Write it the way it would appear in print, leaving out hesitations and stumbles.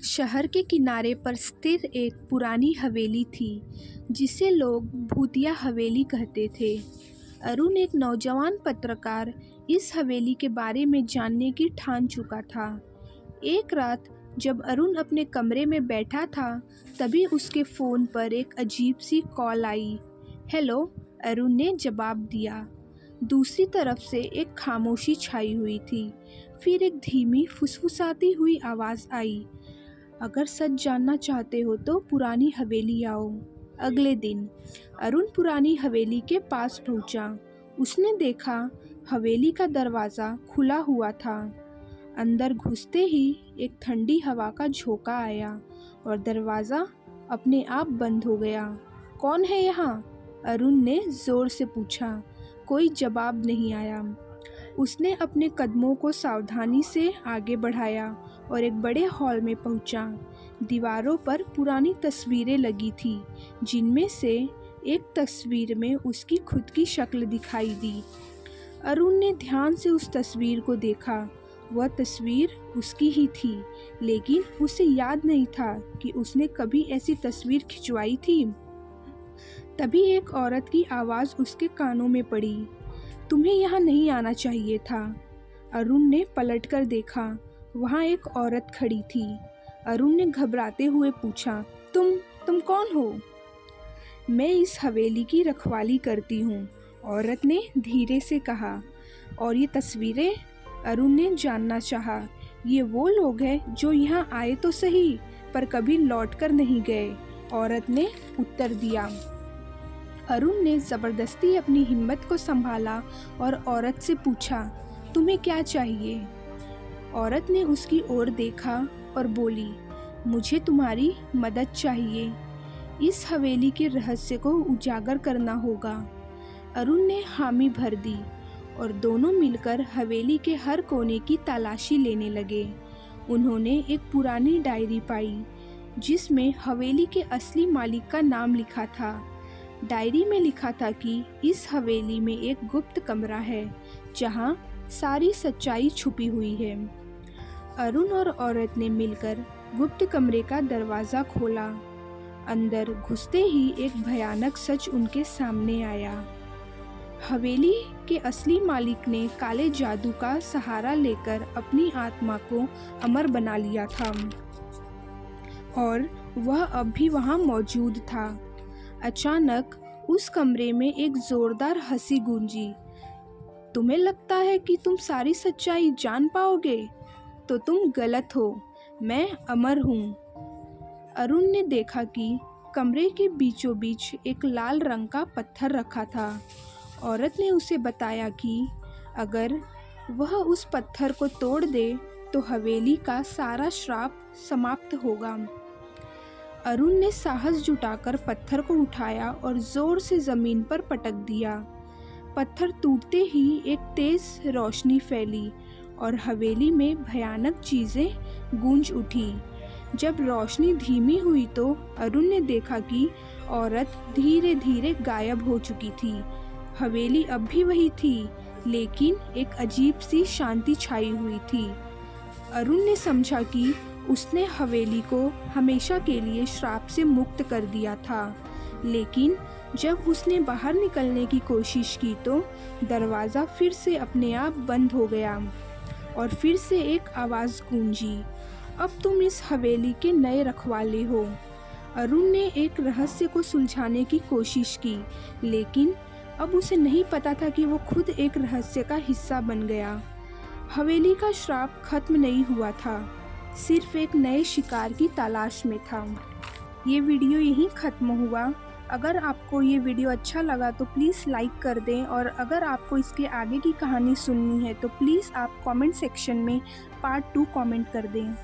शहर के किनारे पर स्थित एक पुरानी हवेली थी जिसे लोग भूतिया हवेली कहते थे। अरुण एक नौजवान पत्रकार इस हवेली के बारे में जानने की ठान चुका था। एक रात जब अरुण अपने कमरे में बैठा था तभी उसके फ़ोन पर एक अजीब सी कॉल आई। हेलो, अरुण ने जवाब दिया। दूसरी तरफ से एक खामोशी छाई हुई थी। फिर एक धीमी फुसफुसाती हुई आवाज़ आई, अगर सच जानना चाहते हो तो पुरानी हवेली आओ। अगले दिन अरुण पुरानी हवेली के पास पहुंचा। उसने देखा हवेली का दरवाज़ा खुला हुआ था। अंदर घुसते ही एक ठंडी हवा का झोंका आया और दरवाज़ा अपने आप बंद हो गया। कौन है यहाँ? अरुण ने ज़ोर से पूछा। कोई जवाब नहीं आया। उसने अपने कदमों को सावधानी से आगे बढ़ाया और एक बड़े हॉल में पहुंचा। दीवारों पर पुरानी तस्वीरें लगी थी, जिनमें से एक तस्वीर में उसकी खुद की शक्ल दिखाई दी। अरुण ने ध्यान से उस तस्वीर को देखा। वह तस्वीर उसकी ही थी, लेकिन उसे याद नहीं था कि उसने कभी ऐसी तस्वीर खिंचवाई थी। तभी एक औरत की आवाज़ उसके कानों में पड़ी। तुम्हें यहाँ नहीं आना चाहिए था। अरुण ने पलटकर देखा। वहाँ एक औरत खड़ी थी। अरुण ने घबराते हुए पूछा, तुम कौन हो? मैं इस हवेली की रखवाली करती हूँ, औरत ने धीरे से कहा। और ये तस्वीरें? अरुण ने जानना चाहा। ये वो लोग हैं जो यहाँ आए तो सही, पर कभी लौटकर नहीं गए, औरत ने उत्तर दिया। अरुण ने ज़बरदस्ती अपनी हिम्मत को संभाला और औरत से पूछा, तुम्हें क्या चाहिए? औरत ने उसकी ओर देखा और बोली, मुझे तुम्हारी मदद चाहिए। इस हवेली के रहस्य को उजागर करना होगा। अरुण ने हामी भर दी और दोनों मिलकर हवेली के हर कोने की तलाशी लेने लगे। उन्होंने एक पुरानी डायरी पाई जिसमें हवेली के असली मालिक का नाम लिखा था। डायरी में लिखा था कि इस हवेली में एक गुप्त कमरा है जहां सारी सच्चाई छुपी हुई है। अरुण और औरत ने मिलकर गुप्त कमरे का दरवाज़ा खोला। अंदर घुसते ही एक भयानक सच उनके सामने आया। हवेली के असली मालिक ने काले जादू का सहारा लेकर अपनी आत्मा को अमर बना लिया था और वह अब भी वहां मौजूद था। अचानक उस कमरे में एक जोरदार हंसी गूंजी। तुम्हें लगता है कि तुम सारी सच्चाई जान पाओगे? तो तुम गलत हो। मैं अमर हूँ। अरुण ने देखा कि कमरे के बीचों बीच एक लाल रंग का पत्थर रखा था। औरत ने उसे बताया कि अगर वह उस पत्थर को तोड़ दे तो हवेली का सारा श्राप समाप्त होगा। अरुण ने साहस जुटाकर पत्थर को उठाया और जोर से जमीन पर पटक दिया। पत्थर टूटते ही एक तेज रोशनी फैली और हवेली में भयानक चीजें गूंज उठी। जब रोशनी धीमी हुई तो अरुण ने देखा कि औरत धीरे धीरे गायब हो चुकी थी। हवेली अब भी वही थी, लेकिन एक अजीब सी शांति छाई हुई थी। अरुण ने समझा कि उसने हवेली को हमेशा के लिए श्राप से मुक्त कर दिया था, लेकिन जब उसने बाहर निकलने की कोशिश की तो दरवाज़ा फिर से अपने आप बंद हो गया और फिर से एक आवाज़ गूंजी, अब तुम इस हवेली के नए रखवाले हो। अरुण ने एक रहस्य को सुलझाने की कोशिश की, लेकिन अब उसे नहीं पता था कि वो खुद एक रहस्य का हिस्सा बन गया। हवेली का श्राप खत्म नहीं हुआ था, सिर्फ एक नए शिकार की तलाश में था। ये वीडियो यहीं ख़त्म हुआ। अगर आपको ये वीडियो अच्छा लगा तो प्लीज़ लाइक कर दें और अगर आपको इसके आगे की कहानी सुननी है तो प्लीज़ आप कमेंट सेक्शन में पार्ट 2 कमेंट कर दें।